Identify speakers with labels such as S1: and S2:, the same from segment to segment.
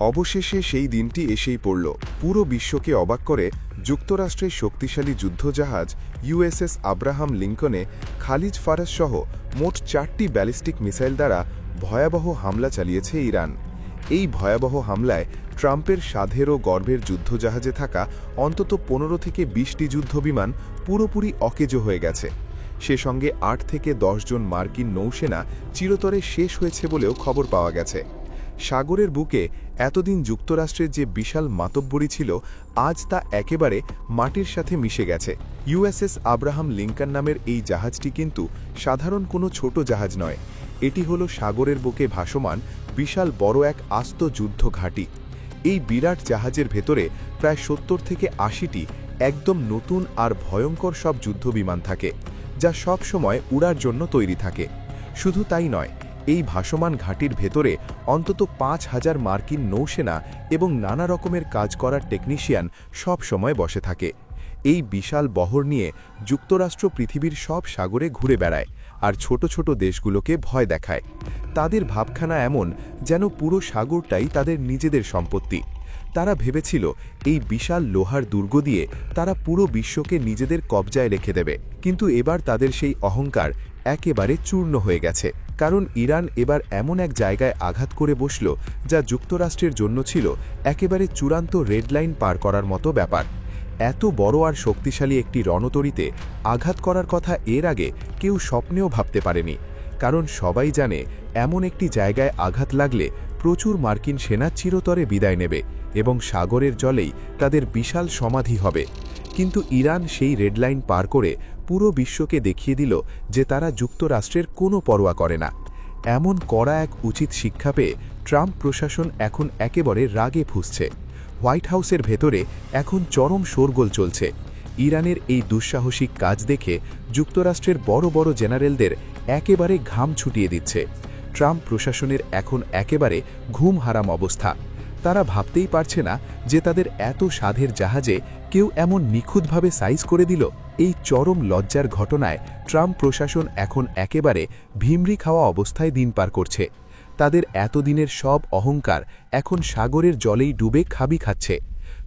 S1: অবশেষে সেই দিনটি এসেই পড়ল। পুরো বিশ্বকে অবাক করে যুক্তরাষ্ট্রের শক্তিশালী যুদ্ধজাহাজ ইউএসএস আব্রাহাম লিঙ্কনে খালিজ ফারাস সহ মোট 4টি ব্যালিস্টিক মিসাইল দ্বারা ভয়াবহ হামলা চালিয়েছে ইরান। এই ভয়াবহ হামলায় ট্রাম্পের সাধের ও গর্ভের যুদ্ধজাহাজে থাকা অন্তত 15 থেকে 20টি যুদ্ধবিমান পুরোপুরি অকেজো হয়ে গেছে। সে সঙ্গে 8 থেকে 10 জন মার্কিন নৌসেনা চিরতরে শেষ হয়েছে বলেও খবর পাওয়া গেছে। সাগরের বুকে এতদিন যুক্তরাষ্ট্রের যে বিশাল মাতব্বরি ছিল, আজ তা একেবারে মাটির সাথে মিশে গেছে। ইউএসএস আব্রাহাম লিঙ্কন নামের এই জাহাজটি কিন্তু সাধারণ কোনো ছোট জাহাজ নয়। এটি হলো সাগরের বুকে ভাসমান বিশাল বড় এক আস্ত যুদ্ধ ঘাঁটি। এই বিরাট জাহাজের ভেতরে প্রায় 70 থেকে 80টি একদম নতুন আর ভয়ঙ্কর সব যুদ্ধবিমান থাকে, যা সব সময় উড়ার জন্য তৈরি থাকে। শুধু তাই নয়, এই ভাসমান ঘাঁটির ভেতরে অন্তত 5000 মার্কিন নৌসেনা এবং নানা রকমের কাজ করার টেকনিশিয়ান সব সময় বসে থাকে। এই বিশাল বহর নিয়ে যুক্তরাষ্ট্র পৃথিবীর সব সাগরে ঘুরে বেড়ায় আর ছোট ছোট দেশগুলোকে ভয় দেখায়। তাদের ভাবখানা এমন যেন পুরো সাগরটাই তাদের নিজেদের সম্পত্তি। তারা ভেবেছিল এই বিশাল লোহার দুর্গ দিয়ে তারা পুরো বিশ্বকে নিজেদের কবজায় রেখে দেবে। কিন্তু এবার তাদের সেই অহংকার একেবারে চূর্ণ হয়ে গেছে, কারণ ইরান এবার এমন এক জায়গায় আঘাত করে বসল যা যুক্তরাষ্ট্রের জন্য ছিল একেবারে চূড়ান্ত রেড লাইন পার করার মতো ব্যাপার। এত বড় আর শক্তিশালী একটি রণতরীতে আঘাত করার কথা এর আগে কেউ স্বপ্নেও ভাবতে পারেনি, কারণ সবাই জানে এমন একটি জায়গায় আঘাত লাগলে প্রচুর মার্কিন সেনা চিরতরে বিদায় নেবে এবং সাগরের জলেই তাদের বিশাল সমাধি হবে। কিন্তু ইরান সেই রেডলাইন পার করে পুরো বিশ্বকে দেখিয়ে দিল যে তারা যুক্তরাষ্ট্রের কোনো পরোয়া করে না। এমন কড়া এক উচিত শিক্ষা পেয়ে ট্রাম্প প্রশাসন এখন একেবারে রাগে ফুঁসছে। হোয়াইট হাউসের ভেতরে এখন চরম শোরগোল চলছে। ইরানের এই দুঃসাহসিক কাজ দেখে যুক্তরাষ্ট্রের বড় বড় জেনারেলদের একেবারে ঘাম ছুটিয়ে দিচ্ছে। ট্রাম্প প্রশাসনের এখন একেবারে ঘুম হারাম অবস্থা। তারা ভাবতেই পারছে না যে তাদের এত সাধের জাহাজে কেউ এমন নিখুঁতভাবে সাইজ করে দিল। এই চরম লজ্জার ঘটনায় ট্রাম্প প্রশাসন এখন একেবারে ভিমরি খাওয়া অবস্থায় দিন পার করছে। তাদের এতদিনের সব অহংকার এখন সাগরের জলেই ডুবে খাবি খাচ্ছে।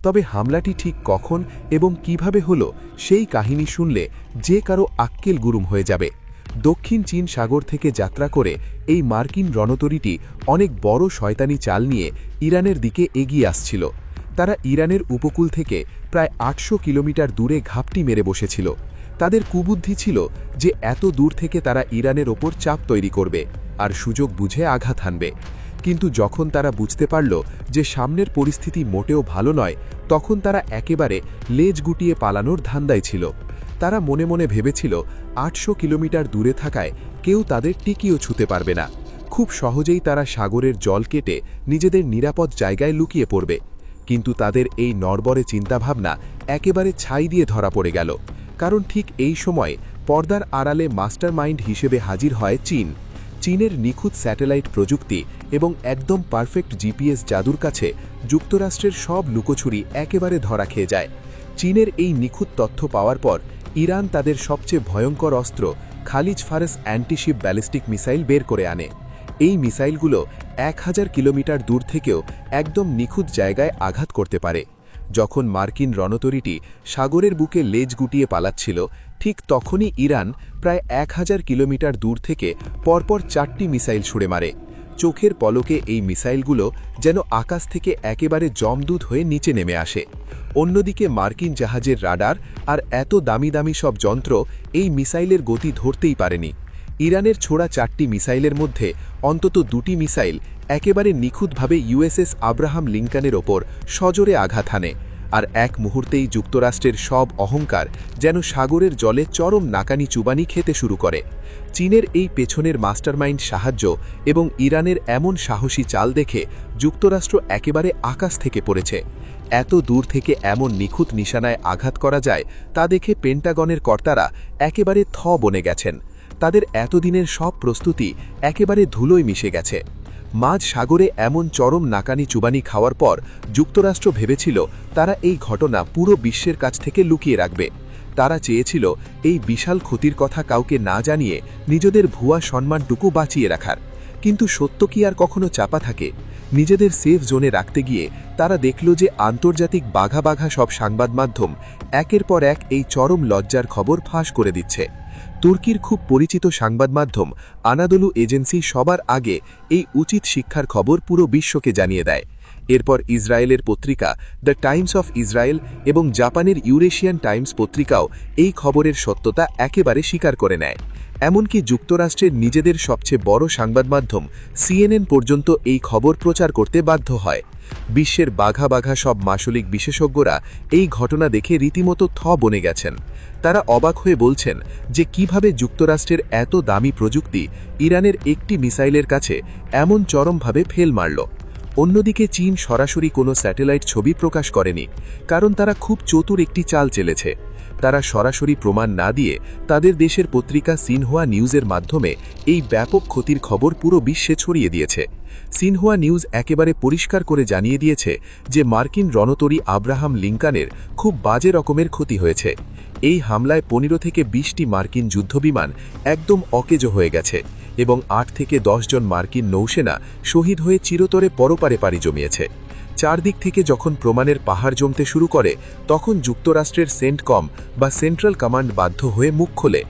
S1: তবে হামলাটি ঠিক কখন এবং কিভাবে হলো সেই কাহিনী শুনলে যে কারো আক্কেল গুরুম হয়ে যাবে। দক্ষিণ চীন সাগর থেকে যাত্রা করে এই মার্কিন রণতরীটি অনেক বড় শয়তানি চাল নিয়ে ইরানের দিকে এগিয়ে আসছিল। তারা ইরানের উপকূল থেকে প্রায় 800 কিলোমিটার দূরে ঘাপটি মেরে বসেছিল। তাদের কুবুদ্ধি ছিল যে এত দূর থেকে তারা ইরানের ওপর চাপ তৈরি করবে আর সুযোগ বুঝে আঘাত হানবে। কিন্তু যখন তারা বুঝতে পারল যে সামনের পরিস্থিতি মোটেও ভালো নয়, তখন তারা একেবারে লেজ গুটিয়ে পালানোর ধান্দায় ছিল। তারা মনে মনে ভেবেছিল 800 কিলোমিটার দূরে থাকায় কেউ তাদের টিকিও ছুঁতে পারবে না। খুব সহজেই তারা সাগরের জল কেটে নিজেদের নিরাপদ জায়গায় লুকিয়ে পড়বে। কিন্তু তাদের এই নড়বড়ে চিন্তাভাবনা একেবারে ছাই দিয়ে ধরা পড়ে গেল, কারণ ঠিক এই সময় পর্দার আড়ালে মাস্টারমাইন্ড হিসেবে হাজির হয় চীন। চীনের নিখুঁত স্যাটেলাইট প্রযুক্তি এবং একদম পারফেক্ট জিপিএস জাদুর কাছে যুক্তরাষ্ট্রের সব লুকোছুরি একেবারে ধরা খেয়ে যায়। চীনের এই নিখুঁত তথ্য পাওয়ার পর ইরান তাদের সবচেয়ে ভয়ঙ্কর অস্ত্র Khaleej Farage antiship ballistic missile বের করে আনে। এই মিসাইলগুলো 1000 কিলোমিটার দূর থেকেও একদম নিখুঁত জায়গায় আঘাত করতে পারে। যখন মার্কিন রণতরীটি সাগরের বুকে লেজ গুটিয়ে পালাচ্ছিল, ঠিক তখনই ইরান প্রায় 1000 কিলোমিটার দূর থেকে পরপর 4টি মিসাইল ছুড়ে মারে। চোখের পলকে এই মিসাইলগুলো যেন আকাশ থেকে একেবারে জমদূত হয়ে নিচে নেমে আসে। অন্যদিকে মার্কিন জাহাজের রাডার আর এত দামি দামি সব যন্ত্র এই মিসাইলের গতি ধরতেই পারেনি। ইরানের ছোড়া 4টি মিসাইলের মধ্যে অন্তত 2টি মিসাইল একেবারে নিখুঁতভাবে ইউএসএস আব্রাহাম লিঙ্কনের ওপর সজোরে আঘাত হানে, আর এক মুহূর্তেই যুক্তরাষ্ট্রের সব অহংকার যেন সাগরের জলে চরম নাকানি চুবানি খেতে শুরু করে। চীনের এই পেছনের মাস্টারমাইন্ড সাহায্য এবং ইরানের এমন সাহসী চাল দেখে যুক্তরাষ্ট্র একেবারে আকাশ থেকে পড়েছে। এত দূর থেকে এমন নিখুঁত নিশানায় আঘাত করা যায় তা দেখে পেন্টাগনের কর্তারা একেবারে বনে গেছেন। তাদের এতদিনের সব প্রস্তুতি একেবারে ধুলোয় মিশে গেছে। মাঝ সাগরে এমন চরম নাকানি চুবানি খাওয়ার পর যুক্তরাষ্ট্র ভেবেছিল তারা এই ঘটনা পুরো বিশ্বের কাছ থেকে লুকিয়ে রাখবে। তারা চেয়েছিল এই বিশাল ক্ষতির কথা কাউকে না জানিয়ে নিজেদের ভুয়া সম্মানটুকু বাঁচিয়ে রাখার। কিন্তু সত্য কি আর কখনো চাপা থাকে?
S2: নিজেদের সেফ জোনে রাখতে গিয়ে তারা দেখল যে আন্তর্জাতিক বাঘা বাঘা সব সংবাদ মাধ্যম একের পর এক এই চরম লজ্জার খবর ফাঁস করে দিচ্ছে। তুর্কির খুব পরিচিত সংবাদ মাধ্যম আনাদোলু এজেন্সি সবার আগে এই উচিত শিক্ষার খবর পুরো বিশ্বকে জানিয়ে দেয়। এরপর ইসরায়েলের পত্রিকা দ্য টাইমস অফ ইসরায়েল এবং জাপানের ইউরেশিয়ান টাইমস পত্রিকাও এই খবরের সত্যতা একেবারে স্বীকার করে নেয়। এমনকি যুক্তরাষ্ট্রের নিজেদের সবচেয়ে বড় সংবাদ মাধ্যম CNN পর্যন্ত এই খবর প্রচার করতে বাধ্য হয়। বিশ্বের বাঘা বাঘা সব মাসলিক বিশেষজ্ঞরা এই ঘটনা দেখে রীতিমতো বনে গেছেন। তারা অবাক হয়ে বলছেন যে কিভাবে যুক্তরাষ্ট্রের এত দামি প্রযুক্তি ইরানের একটি মিসাইলের কাছে এমন চরমভাবে ফেল মারল। অন্যদিকে চীন সরাসরি কোনো স্যাটেলাইট ছবি প্রকাশ করেনি, কারণ তারা খুব চতুর একটি চাল চেলেছে। তারা সরাসরি প্রমাণ না দিয়ে তাদের দেশের পত্রিকা সিনহুয়া নিউজের মাধ্যমে এই ব্যাপক ক্ষতির খবর পুরো বিশ্বে ছড়িয়ে দিয়েছে। সিনহুয়া নিউজ একেবারে পরিষ্কার করে জানিয়ে দিয়েছে যে মার্কিন রণতরী আব্রাহাম লিঙ্কনের খুব বাজে রকমের ক্ষতি হয়েছে। এই হামলায় 15 থেকে 20টি মার্কিন যুদ্ধবিমান একদম অকেজো হয়ে গেছে এবং 8 থেকে 10 জন মার্কিন নৌসেনা শহীদ হয়ে চিরতরে পরপারে পাড়ি জমিয়েছে। চারদিক থেকে যখন প্রমাণের পাহাড় জমতে শুরু করে, তখন যুক্তরাষ্ট্রের সেন্টকম বা সেন্ট্রাল কমান্ড বাধ্য হয়ে মুখ খোলে।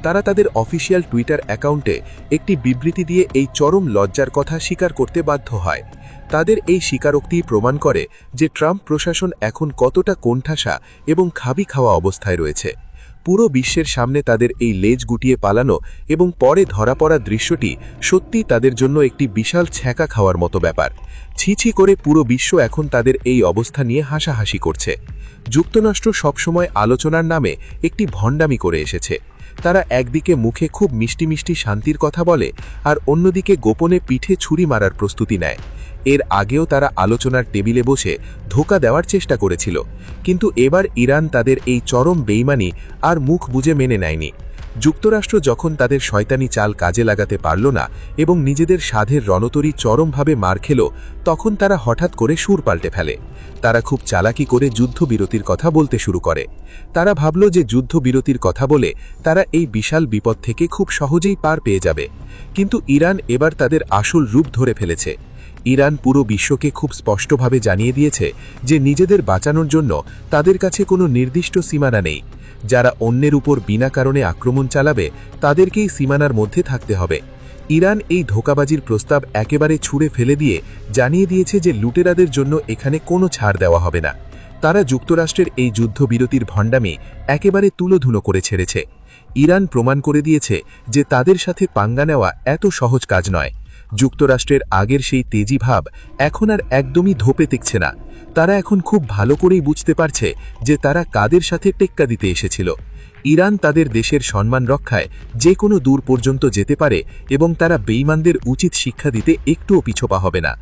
S2: তারা তাদের অফিসিয়াল টুইটার অ্যাকাউন্টে একটি বিবৃতি দিয়ে এই চরম লজ্জার কথা স্বীকার করতে বাধ্য হয়। তাদের এই স্বীকারোক্তি প্রমাণ করে যে ট্রাম্প প্রশাসন এখন কতটা কোণঠাসা এবং খাবি খাওয়া অবস্থায় রয়েছে। পুরো বিশ্বের সামনে তাদের এই লেজ গুটিয়ে পালানো এবং পরে ধরা পড়া দৃশ্যটি সত্যি তাদের জন্য একটি বিশাল ছ্যাঁকা খাওয়ার মতো ব্যাপার। ছি করে পুরো বিশ্ব এখন তাদের এই অবস্থা নিয়ে হাসাহাসি করছে। যুক্তরাষ্ট্র সবসময় আলোচনার নামে একটি ভণ্ডামি করে এসেছে। তারা একদিকে মুখে খুব মিষ্টি মিষ্টি শান্তির কথা বলে, আর অন্যদিকে গোপনে পিঠে ছুরি মারার প্রস্তুতি নেয়। এর আগেও তারা আলোচনার টেবিলে বসে ধোঁকা দেওয়ার চেষ্টা করেছিল, কিন্তু এবার ইরান তাদের এই চরম বেইমানি আর মুখ বুজে মেনে নেয়নি। যুক্তরাষ্ট্র যখন তাদের শয়তানি চাল কাজে লাগাতে পারল না এবং নিজেদের সাধের রণতরী চরমভাবে মার খেল, তখন তারা হঠাৎ করে সুর পাল্টে ফেলে। তারা খুব চালাকি করে যুদ্ধবিরতির কথা বলতে শুরু করে। তারা ভাবল যে যুদ্ধবিরতির কথা বলে তারা এই বিশাল বিপদ থেকে খুব সহজেই পার পেয়ে যাবে। কিন্তু ইরান এবার তাদের আসল রূপ ধরে ফেলেছে। ইরান পুরো বিশ্বকে খুব স্পষ্টভাবে জানিয়ে দিয়েছে যে নিজেদের বাঁচানোর জন্য তাদের কাছে কোনো নির্দিষ্ট সীমানা নেই। যারা অন্যের উপর বিনা কারণে আক্রমণ চালাবে তাদেরকেই সীমানার মধ্যে থাকতে হবে। ইরান এই ধোঁকাবাজির প্রস্তাব একেবারে ছুঁড়ে ফেলে দিয়ে জানিয়ে দিয়েছে যে লুটেরাদের জন্য এখানে কোনো ছাড় দেওয়া হবে না। তারা যুক্তরাষ্ট্রের এই যুদ্ধবিরতির ভণ্ডামি একেবারে তুলোধুনো করে ছেড়েছে। ইরান প্রমাণ করে দিয়েছে যে তাদের সাথে পাঙ্গা নেওয়া এত সহজ কাজ নয়। যুক্তরাষ্ট্রের আগের সেই তেজি ভাব এখন আর একদমই ধোপে টিকছে না। তারা এখন খুব ভালো করেই বুঝতে পারছে যে তারা কাদের সাথে টেক্কা দিতে এসেছিল। ইরান তাদের দেশের সম্মান রক্ষায় যে কোনো দূর পর্যন্ত যেতে পারে এবং তারা বেঈমানদের উচিত শিক্ষা দিতে একটুও পিছপা হবে না।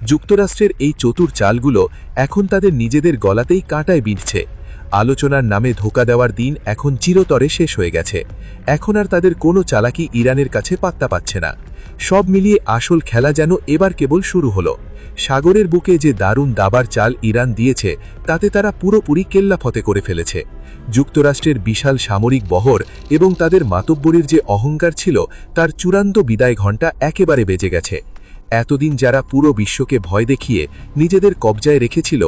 S2: যুক্তরাষ্ট্রের এই চতুর চালগুলো এখন তাদের নিজেদের গলাতেই কাঁটায় বিঁধছে। আলোচনার নামে ধোঁকা দেওয়ার দিন এখন চিরতরে শেষ হয়ে গেছে। এখন আর তাদের কোনো চালাকি ইরানের কাছে পাত্তা পাচ্ছে না। সব মিলিয়ে আসল খেলা যেন এবার কেবল শুরু হলো। সাগরের বুকে যে দারুণ দাবার চাল ইরান দিয়েছে, তাতে তারা পুরোপুরি কেল্লাফতে করে ফেলেছে। যুক্তরাষ্ট্রের বিশাল সামরিক বহর এবং তাদের মাতব্বরির যে অহংকার ছিল, তার চূড়ান্ত বিদায় ঘণ্টা একেবারে বেজে গেছে। এতদিন যারা পুরো বিশ্বকে ভয় দেখিয়ে নিজেদের কবজায় রেখেছিল,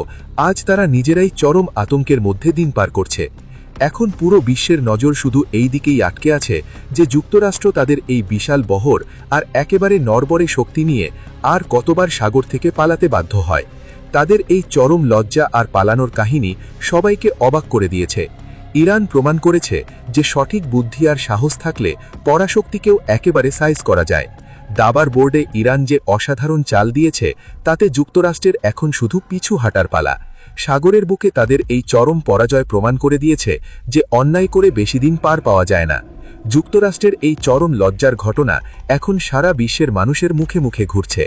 S2: আজ তারা নিজেরাই চরম আতঙ্কের মধ্যে দিন পার করছে। এখন পুরো বিশ্বের নজর শুধু এই দিকেই আটকে আছে যে যুক্তরাষ্ট্র তাদের এই বিশাল বহর আর একেবারে নড়বড়ে শক্তি নিয়ে আর কতবার সাগর থেকে পালাতে বাধ্য হয়। তাদের এই চরম লজ্জা আর পালানোর কাহিনী সবাইকে অবাক করে দিয়েছে। ইরান প্রমাণ করেছে যে সঠিক বুদ্ধি আর সাহস থাকলে পরাশক্তিকেও একেবারে সাইজ করা যায়। দাবার বোর্ডে ইরান যে অসাধারণ চাল দিয়েছে, তাতে যুক্তরাষ্ট্রের এখন শুধু পিছু হাঁটার পালা। সাগরের বুকে তাদের এই চরম পরাজয় প্রমাণ করে দিয়েছে যে অন্যায় করে বেশি দিন পার পাওয়া যায় না। যুক্তরাষ্ট্রের এই চরম লজ্জার ঘটনা এখন সারা বিশ্বের মানুষের মুখে মুখে ঘুরছে।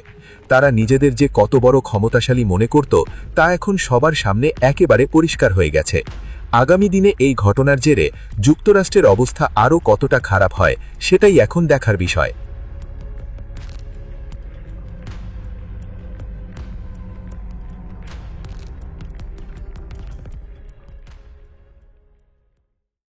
S2: তারা নিজেদের যে কত বড় ক্ষমতাশালী মনে করত, তা এখন সবার সামনে একেবারে পরিষ্কার হয়ে গেছে। আগামী দিনে এই ঘটনার জেরে যুক্তরাষ্ট্রের অবস্থা আরও কতটা খারাপ হয়, সেটাই এখন দেখার বিষয়।